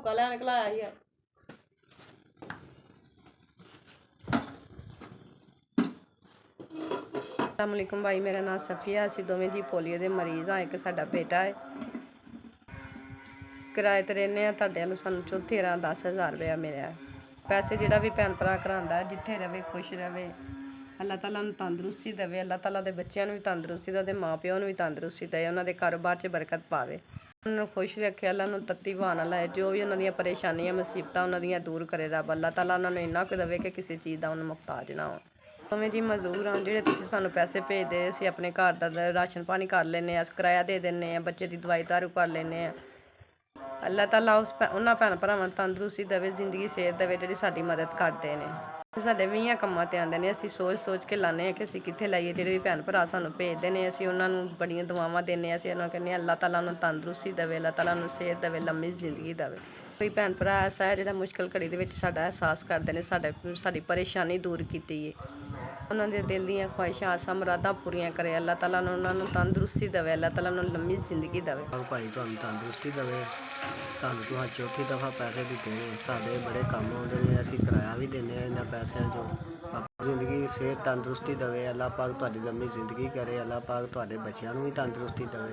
हुक्का लैन घलाया ही है। अस्सलामुअलैकुम भाई, मेरा नाम सफिया। असीं दोवें जी पोलियो के मरीज़ हाँ। एक साडा बेटा है, किराए ते रहने आ। तुहाडे वल्लों सानूं 13-10,000 रुपया मिलिया। पैसे जिहड़ा भी भैन भरा करांदा है, जिथे रवे खुश रवे, अल्लाह ताला नूं तंदरुस्ती देवे, अल्लाह ताला दे बच्चों नूं भी तंदरुस्ती दे, माँ प्यो नूं भी तंदरुस्ती दे, उन्हां दे कारोबार च बरकत पावे, उन्हां नूं खुश रखे, अल्लाह नूं तत्ती हवा ना लाए। जो भी उन्हां दियां परेशानियां मुसीबतां उन्हां दियां दूर करे रब। अल्लाह ताला उन्हां नूं इन्ना कुछ देवे कि किसी चीज़ दा उन्हां मुहताज ना हो। दोवें जी मजदूर हाँ, जिहड़े तुसीं सानूं पैसे भेजदे, असीं अपने घर दा राशन पानी कर लैन्ने आं, किराया दे दिन्ने आं, बच्चे दी दवाई दारू कर लैन्ने आं। अल्लाह ताला उन्हां भैन भरावां नूं तंदरुस्ती देवे, जिंदगी सेहत देवे, जिहड़ी साडी मदद करदे ने। साडे 20 ਕੰਮਾਂ ते आंदे ने। असीं सोच के लाने कि असीं कित्थे लाइए। जिहड़े भी भैन भरा सानूं भेजदे ने, असीं उन्हां नूं बड़ियां दुआवां दिन्ने आं। असीं उन्हां नूं कहने अल्लाह ताला उन्हां नूं तंदरुस्ती देवे, अल्लाह ताला उन्हां नूं सेहत देवे, लम्मी जिंदगी देवे। कोई भैन भरा ऐसा है जिहड़ा मुश्किल घड़ी दे विच साडा एहसास करदे ने, साडी परेशानी दूर कीती है। उन्हां दे दिल दियां ख्वाहिशां आसां मुरादां पूरियां करे। अल्लाह ताला उन्हां नूं तंदरुस्ती देवे, अल्लाह ताला उन्हां नूं लम्मी जिंदगी देवे। भाई तुहानूं तंदरुस्ती देवे। सानूं तुहां चौथी दफ़ा पैसे दित्ते ने, साडे बड़े कम्म आउंदे ने, असीं किराया भी दिन्ने आं इन्हां पैसिਆਂ चों। जिंदगी सेहत तंदरुस्ती देवे, अल्लाह पाक तुहाडी लम्मी जिंदगी करे, अल्लाह पाक तुहाडे बच्चिਆਂ ਨੂੰ भी तंदरुस्ती देवे।